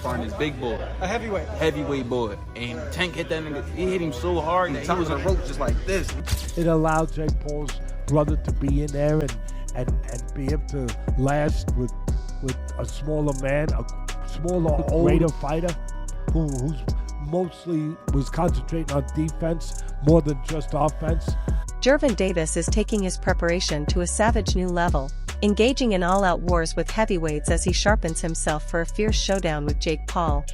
sparring this big boy. A heavyweight. Heavyweight boy. And Tank hit that nigga. He hit him so hard that he was on the rope just like this. It allowed Jake Paul's brother to be in there and be able to last with a smaller man, a smaller, greater fighter who's mostly was concentrating on defense more than just offense. Gervonta Davis is taking his preparation to a savage new level, engaging in all-out wars with heavyweights as he sharpens himself for a fierce showdown with Jake Paul.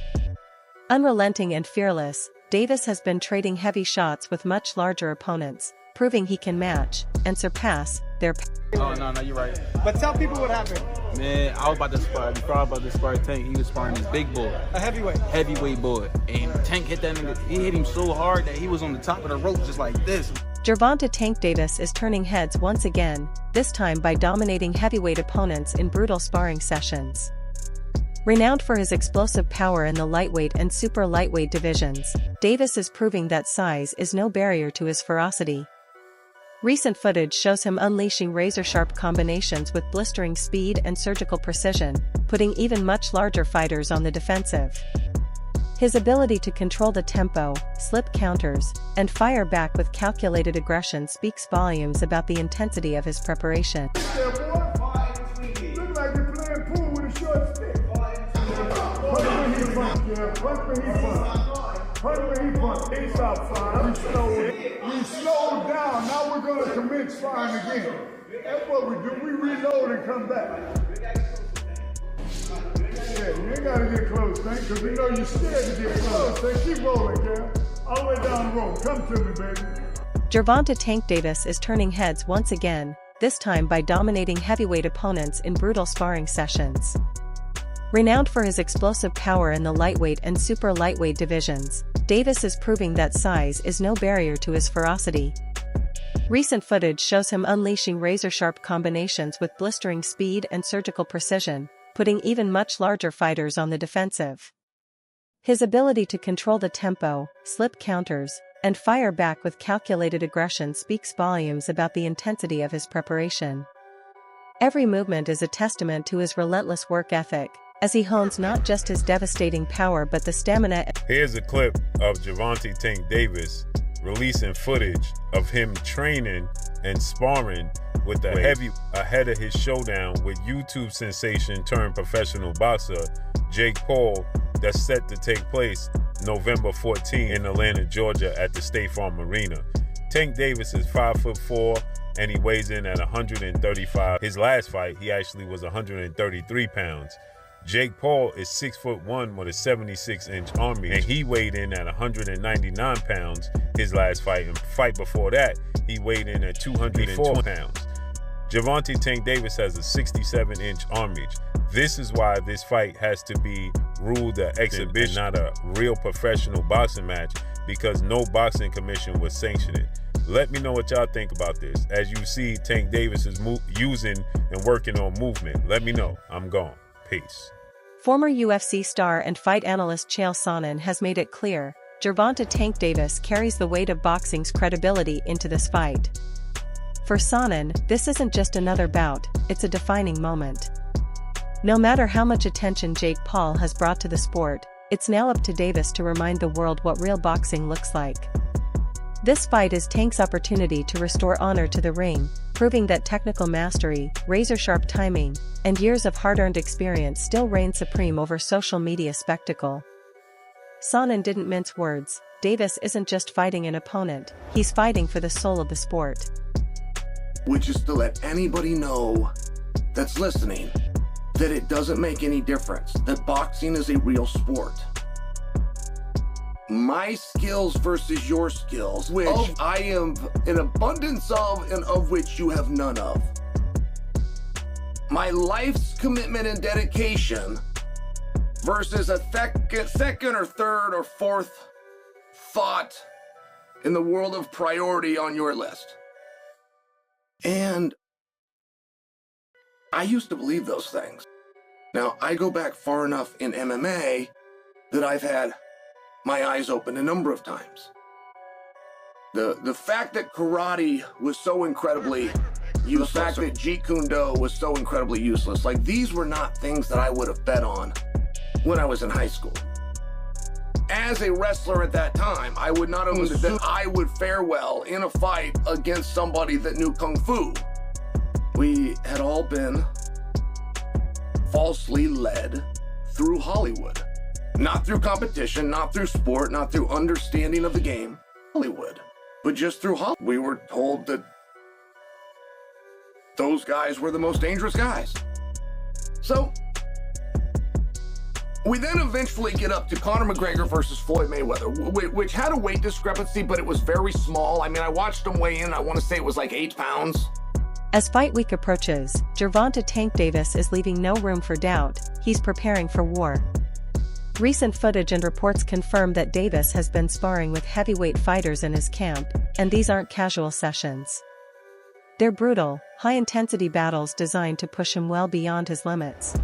Unrelenting and fearless, Davis has been trading heavy shots with much larger opponents, proving he can match and surpass their. Oh, no, you're right. But tell people what happened. Man, I was about to spar. Before I was about to spar Tank, he was sparring this big boy. A heavyweight. Heavyweight boy. And Tank hit that nigga. He hit him so hard that he was on the top of the rope just like this. Gervonta "Tank" Davis is turning heads once again, this time by dominating heavyweight opponents in brutal sparring sessions. Renowned for his explosive power in the lightweight and super lightweight divisions, Davis is proving that size is no barrier to his ferocity. Recent footage shows him unleashing razor-sharp combinations with blistering speed and surgical precision, putting even much larger fighters on the defensive. His ability to control the tempo, slip counters, and fire back with calculated aggression speaks volumes about the intensity of his preparation. We slowed down, now we're going to commit sparring again. That's what we do, we reload and come back. Yeah, you ain't got to get close, Tank, because we know you're scared to get close. So keep rolling, Cal. All the way down the road, come to me, baby. Gervonta "Tank" Davis is turning heads once again, this time by dominating heavyweight opponents in brutal sparring sessions. Renowned for his explosive power in the lightweight and super lightweight divisions, Davis is proving that size is no barrier to his ferocity. Recent footage shows him unleashing razor-sharp combinations with blistering speed and surgical precision, putting even much larger fighters on the defensive. His ability to control the tempo, slip counters, and fire back with calculated aggression speaks volumes about the intensity of his preparation. Every movement is a testament to his relentless work ethic, as he hones not just his devastating power but the stamina. Here's a clip of Gervonta "Tank" Davis releasing footage of him training and sparring with the heavy ahead of his showdown with YouTube sensation turned professional boxer Jake Paul that's set to take place November 14 in Atlanta, Georgia at the State Farm Arena. Tank Davis is 5'4" and he weighs in at 135. His last fight, he actually was 133 pounds. Jake Paul is 6'1" with a 76-inch arm reach, and he weighed in at 199 pounds his last fight. And fight before that, he weighed in at 204 pounds. Gervonta "Tank" Davis has a 67-inch arm reach. This is why this fight has to be ruled an exhibition, not a real professional boxing match, because no boxing commission would sanction it. Let me know what y'all think about this. As you see, Tank Davis is using and working on movement. Let me know. I'm gone. Peace. Former UFC star and fight analyst Chael Sonnen has made it clear, Gervonta "Tank" Davis carries the weight of boxing's credibility into this fight. For Sonnen, this isn't just another bout, it's a defining moment. No matter how much attention Jake Paul has brought to the sport, it's now up to Davis to remind the world what real boxing looks like. This fight is Tank's opportunity to restore honor to the ring, proving that technical mastery, razor-sharp timing, and years of hard-earned experience still reign supreme over social media spectacle. Sonnen didn't mince words. Davis isn't just fighting an opponent, he's fighting for the soul of the sport. Which is to let anybody know that's listening that it doesn't make any difference, that boxing is a real sport. My skills versus your skills, which I am an abundance of and of which you have none of. My life's commitment and dedication versus a second or third or fourth thought in the world of priority on your list. And I used to believe those things. Now, I go back far enough in MMA that I've had my eyes open a number of times. The fact that karate was so incredibly useless, the fact that Jeet Kune Do was so incredibly useless, like these were not things that I would have bet on when I was in high school. As a wrestler at that time, I would not have assumed that I would fare well in a fight against somebody that knew Kung Fu. We had all been falsely led through Hollywood. Not through competition, not through sport, not through understanding of the game, Hollywood. But just through Hollywood. We were told that those guys were the most dangerous guys. So, we then eventually get up to Conor McGregor versus Floyd Mayweather, which had a weight discrepancy, but it was very small. I mean, I watched him weigh in, I want to say it was like 8 pounds. As fight week approaches, Gervonta "Tank" Davis is leaving no room for doubt. He's preparing for war. Recent footage and reports confirm that Davis has been sparring with heavyweight fighters in his camp, and these aren't casual sessions. They're brutal, high-intensity battles designed to push him well beyond his limits.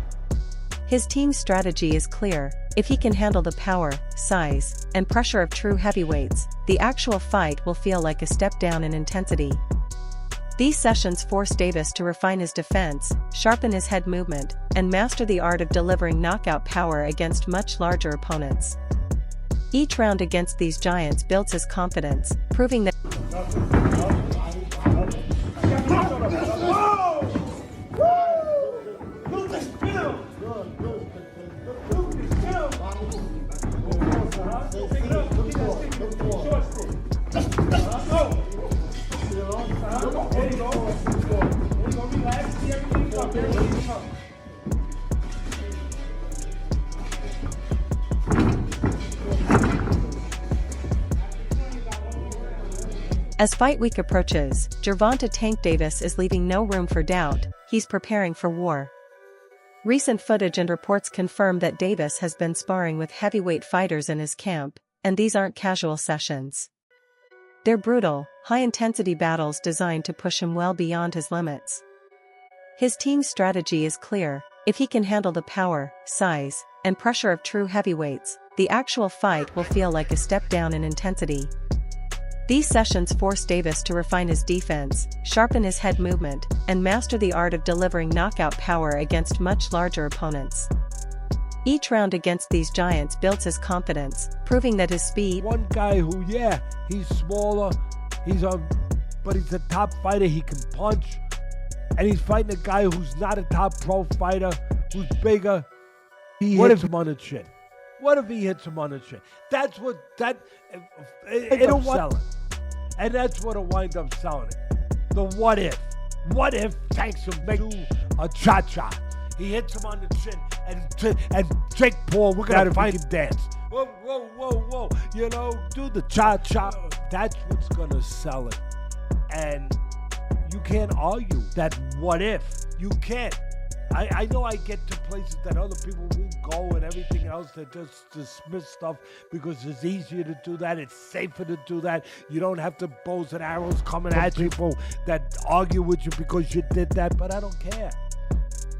His team's strategy is clear: if he can handle the power, size, and pressure of true heavyweights, the actual fight will feel like a step down in intensity. These sessions force Davis to refine his defense, sharpen his head movement, and master the art of delivering knockout power against much larger opponents. Each round against these giants builds his confidence, proving that As fight week approaches, Gervonta "Tank" Davis is leaving no room for doubt. He's preparing for war. Recent footage and reports confirm that Davis has been sparring with heavyweight fighters in his camp, and these aren't casual sessions. They're brutal, high-intensity battles designed to push him well beyond his limits. His team's strategy is clear: if he can handle the power, size, and pressure of true heavyweights, the actual fight will feel like a step down in intensity. These sessions force Davis to refine his defense, sharpen his head movement, and master the art of delivering knockout power against much larger opponents. Each round against these giants builds his confidence, proving that his speed. One guy who, yeah, he's smaller, but he's a top fighter, he can punch, and he's fighting a guy who's not a top pro fighter, who's bigger. What if him on the chin? What if he hits him on the chin? That's what, it'll sell it. And that's what'll wind up selling it. The what if. What if Tank's him make a cha-cha? He hits him on the chin, and Jake Paul, we're gonna fight him dance. Whoa, whoa, whoa, whoa. You know, do the cha-cha. That's what's gonna sell it. And you can't argue that what if. You can't. I know I get to places that other people won't go and everything else, that just dismiss stuff because it's easier to do that, it's safer to do that. You don't have to bows and arrows coming at people that argue with you because you did that, but I don't care.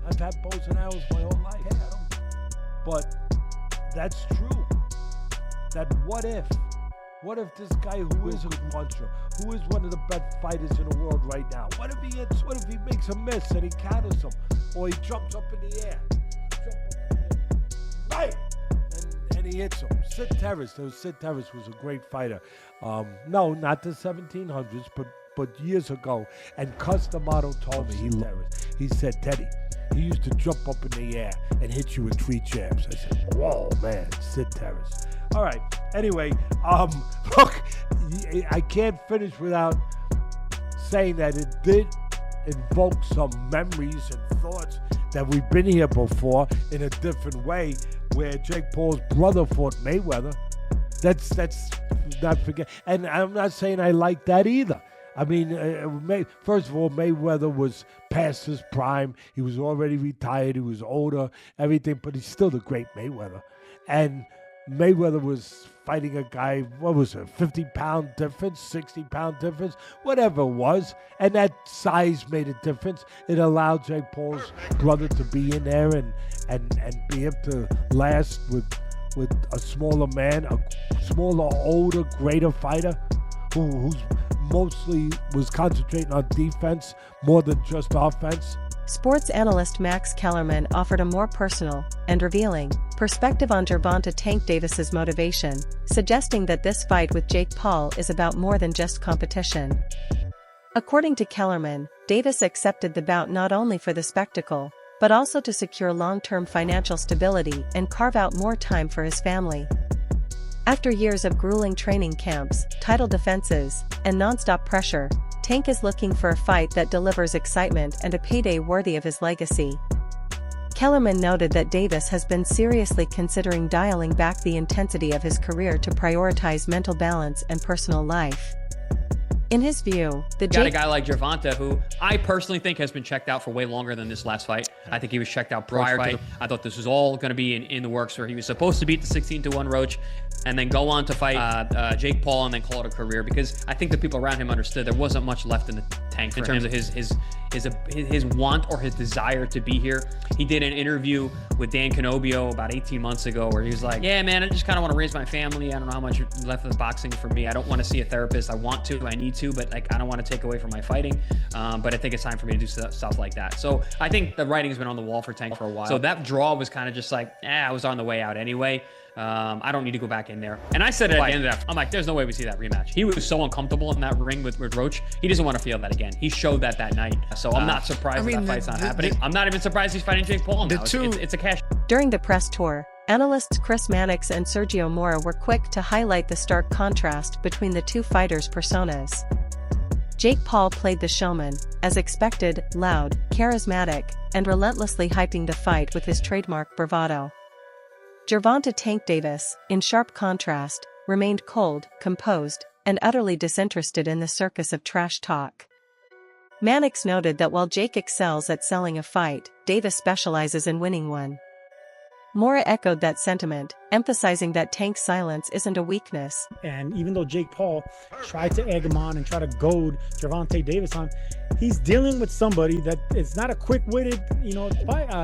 I've had bows and arrows my whole life. But that's true. That what if? What if this guy who is a puncher, who is one of the best fighters in the world right now, what if he makes a miss and he counters him, or he jumps up in the air, right, and he hits him? Sid Terrace was a great fighter. No, not the 1700s, but years ago. And Cus D'Amato told me he said, Teddy, he used to jump up in the air and hit you with 3 jabs. I said, whoa, man, Sid Terrace. All right. Anyway, look, I can't finish without saying that it did invoke some memories and thoughts that we've been here before in a different way, where Jake Paul's brother fought Mayweather. That's not forget. And I'm not saying I like that either. I mean, first of all, Mayweather was past his prime. He was already retired. He was older, everything, but he's still the great Mayweather. And Mayweather was fighting a guy, what was it, 50-pound difference, 60-pound difference, whatever it was. And that size made a difference. It allowed Jake Paul's brother to be in there and be able to last with a smaller man, a smaller, older, greater fighter who's mostly was concentrating on defense more than just offense. sports analyst Max Kellerman offered a more personal and revealing perspective on Gervonta "Tank" Davis's motivation, suggesting that this fight with Jake Paul is about more than just competition. According to Kellerman, Davis accepted the bout not only for the spectacle, but also to secure long-term financial stability and carve out more time for his family. After years of grueling training camps, title defenses, and non-stop pressure, Tank is looking for a fight that delivers excitement and a payday worthy of his legacy. Kellerman noted that Davis has been seriously considering dialing back the intensity of his career to prioritize mental balance and personal life. In his view, the got a guy like Gervonta, who I personally think has been checked out for way longer than this last fight. I think he was checked out prior to. I thought this was all going to be in the works, where he was supposed to beat the 16-1 Roach and then go on to fight Jake Paul and then call it a career, because I think the people around him understood there wasn't much left in the tank in terms of his want or his desire to be here. He did an interview with Dan Canobio about 18 months ago where he was like, yeah, man, I just kind of want to raise my family. I don't know how much left of the boxing for me. I don't want to see a therapist. I want to, I need to, but like, I don't want to take away from my fighting. But I think it's time for me to do stuff like that. So I think the writing's been on the wall for Tank for a while. So that draw was kind of just like, I was on the way out anyway. I don't need to go back in there. And I said it at the end of that, I'm like, there's no way we see that rematch. He was so uncomfortable in that ring with Roach. He doesn't want to feel that again. He showed that night. So I'm not surprised that fight's not happening. I'm not even surprised he's fighting Jake Paul now. It's a cash. During the press tour, analysts Chris Mannix and Sergio Mora were quick to highlight the stark contrast between the two fighters' personas. Jake Paul played the showman, as expected, loud, charismatic, and relentlessly hyping the fight with his trademark bravado. Gervonta "Tank" Davis, in sharp contrast, remained cold, composed, and utterly disinterested in the circus of trash talk. Mannix noted that while Jake excels at selling a fight, Davis specializes in winning one. Mora echoed that sentiment, emphasizing that Tank's silence isn't a weakness. And even though Jake Paul tried to egg him on and try to goad Gervonta Davis on, he's dealing with somebody that is not a quick-witted,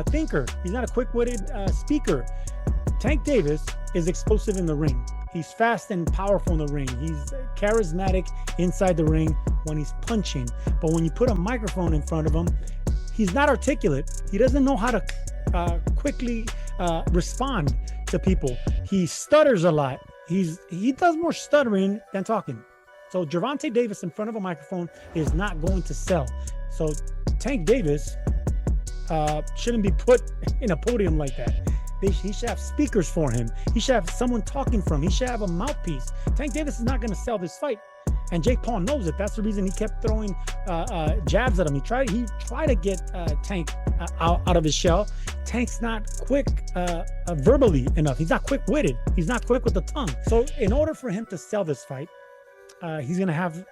thinker. He's not a quick-witted speaker. Tank Davis is explosive in the ring. He's fast and powerful in the ring. He's charismatic inside the ring when he's punching. But when you put a microphone in front of him, he's not articulate. He doesn't know how to quickly respond to people. He stutters a lot. He does more stuttering than talking. So Gervonta Davis in front of a microphone is not going to sell. So Tank Davis shouldn't be put in a podium like that. He should have speakers for him. He should have someone talking for him. He should have a mouthpiece. Tank Davis is not going to sell this fight, and Jake Paul knows it. That's the reason he kept throwing jabs at him. He tried to get Tank out of his shell. Tank's not quick verbally enough. He's not quick-witted. He's not quick with the tongue. So in order for him to sell this fight, he's going to have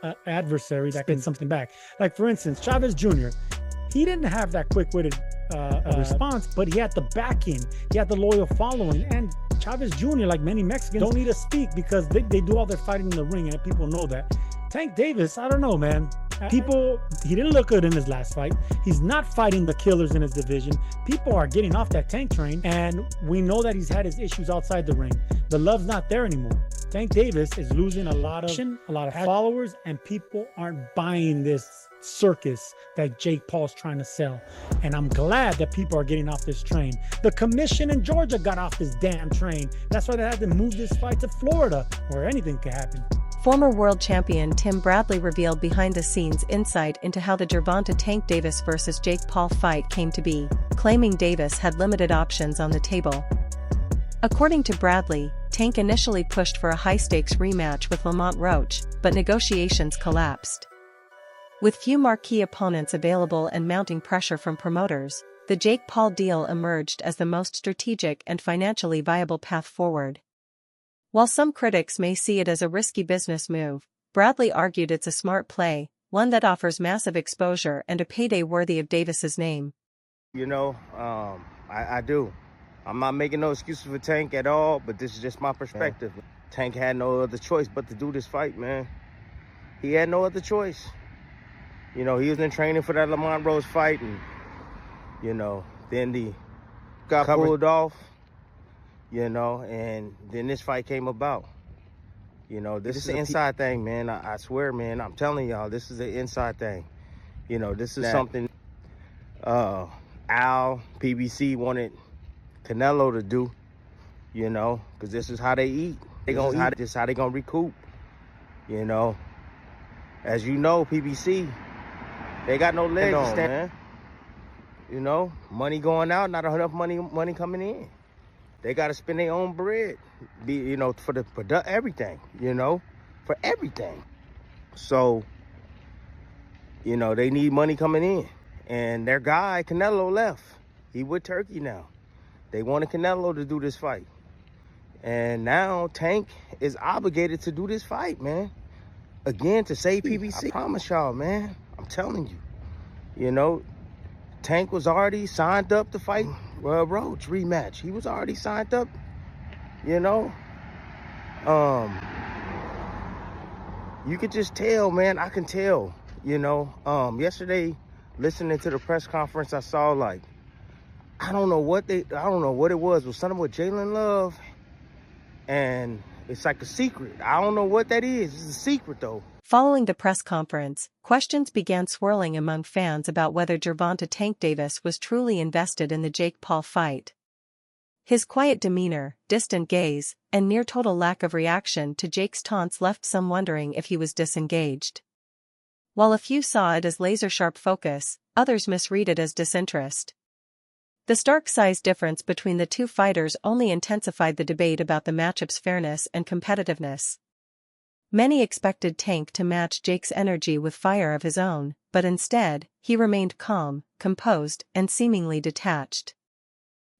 an adversary that can get something back. Like, for instance, Chavez Jr., he didn't have that quick-witted response, but he had the backing. He had the loyal following. And Chavez Jr., like many Mexicans, don't need to speak because they do all their fighting in the ring, and people know that. Tank Davis, I don't know, man. He didn't look good in his last fight. He's not fighting the killers in his division. People are getting off that Tank train, and we know that he's had his issues outside the ring. The love's not there anymore. Tank Davis is losing a lot of followers, and people aren't buying this circus that Jake Paul's trying to sell. And I'm glad that people are getting off this train. The commission in Georgia got off this damn train. That's why they had to move this fight to Florida, where anything could happen. Former world champion Tim Bradley revealed behind-the-scenes insight into how the Gervonta "Tank" Davis vs. Jake Paul fight came to be, claiming Davis had limited options on the table. According to Bradley, Tank initially pushed for a high-stakes rematch with Lamont Roach, but negotiations collapsed. With few marquee opponents available and mounting pressure from promoters, the Jake Paul deal emerged as the most strategic and financially viable path forward. While some critics may see it as a risky business move, Bradley argued it's a smart play, one that offers massive exposure and a payday worthy of Davis's name. I do. I'm not making no excuses for Tank at all, but this is just my perspective. Yeah. Tank had no other choice but to do this fight, man. He had no other choice. He was in training for that Lamont Roach fight, and, then he got pulled off, and then this fight came about. This is an inside thing, man. I swear, man. I'm telling y'all, this is an inside thing. This is something Al, PBC wanted Canelo to do, you know, because this is how they eat. This is how they gonna recoup, you know. As you know, PBC, they got no legs to stand, man. You know, money going out, not enough money coming in. They got to spend their own bread, you know, for everything, you know, for everything. So, you know, they need money coming in. And their guy, Canelo, left. He with Turkey now. They wanted Canelo to do this fight. And now Tank is obligated to do this fight, man. Again, to save PBC. I promise y'all, man. I'm telling you. You know, Tank was already signed up to fight Roach rematch. He was already signed up, you know. You could just tell, man. I can tell, you know. Yesterday, listening to the press conference, I saw, like, I don't know what it was. It was something with Jalen Love, and it's like a secret. I don't know what that is. It's a secret, though. Following the press conference, questions began swirling among fans about whether Gervonta "Tank" Davis was truly invested in the Jake Paul fight. His quiet demeanor, distant gaze, and near-total lack of reaction to Jake's taunts left some wondering if he was disengaged. While a few saw it as laser-sharp focus, others misread it as disinterest. The stark size difference between the two fighters only intensified the debate about the matchup's fairness and competitiveness. Many expected Tank to match Jake's energy with fire of his own, but instead, he remained calm, composed, and seemingly detached.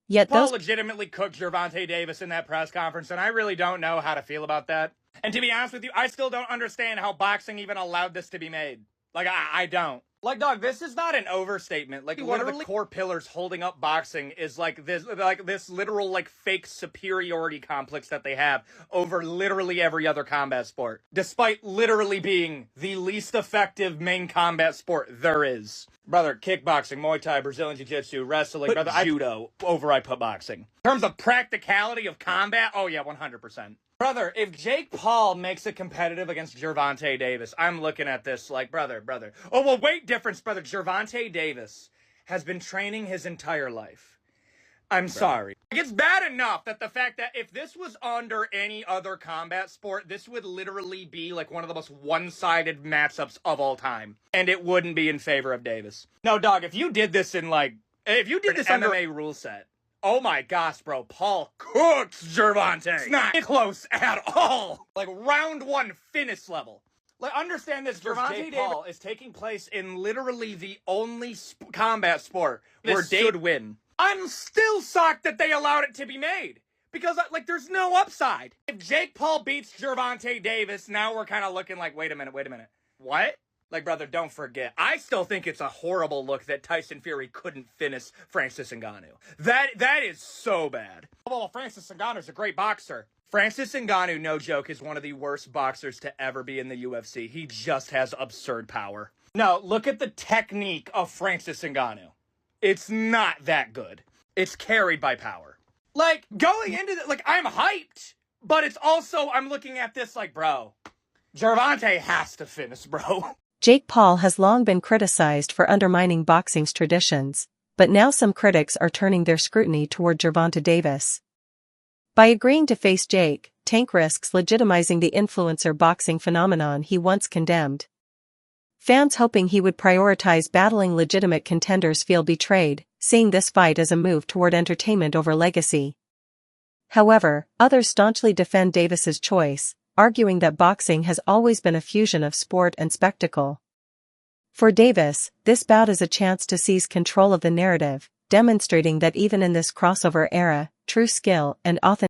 Yet Paul legitimately cooked Gervonta Davis in that press conference, and I really don't know how to feel about that. And to be honest with you, I still don't understand how boxing even allowed this to be made. Like, I don't. Like, dog, this is not an overstatement. Like, one of the core pillars holding up boxing is, like, this literal, like, fake superiority complex that they have over literally every other combat sport. Despite literally being the least effective main combat sport there is. Brother, kickboxing, Muay Thai, Brazilian Jiu-Jitsu, wrestling, brother, judo over I put boxing. In terms of practicality of combat, oh yeah, 100%. Brother, if Jake Paul makes it competitive against Gervonta Davis, I'm looking at this like, brother. Oh, well, weight difference, brother. Gervonta Davis has been training his entire life. I'm sorry. It's bad enough that the fact that if this was under any other combat sport, this would literally be like one of the most one-sided matchups of all time. And it wouldn't be in favor of Davis. No, dog, if you did this in like, if you did this under MMA rule set, oh my gosh, bro, Paul cooks Gervonta. It's not close at all. Like, round one finish level. Like, understand this, Gervonta Paul is taking place in literally the only combat sport where Dave should win. I'm still shocked that they allowed it to be made. Because, like, there's no upside. If Jake Paul beats Gervonta Davis, now we're kind of looking like, wait a minute. What? Like, brother, don't forget. I still think it's a horrible look that Tyson Fury couldn't finish Francis Ngannou. That is so bad. Well, Francis Ngannou's a great boxer. Francis Ngannou, no joke, is one of the worst boxers to ever be in the UFC. He just has absurd power. No, look at the technique of Francis Ngannou. It's not that good. It's carried by power. Like, going into it, like, I'm hyped, but it's also, I'm looking at this like, bro, Gervonta has to finish, bro. Jake Paul has long been criticized for undermining boxing's traditions, but now some critics are turning their scrutiny toward Gervonta Davis. By agreeing to face Jake, Tank risks legitimizing the influencer boxing phenomenon he once condemned. Fans hoping he would prioritize battling legitimate contenders feel betrayed, seeing this fight as a move toward entertainment over legacy. However, others staunchly defend Davis's choice, arguing that boxing has always been a fusion of sport and spectacle. For Davis, this bout is a chance to seize control of the narrative, demonstrating that even in this crossover era, true skill and authenticity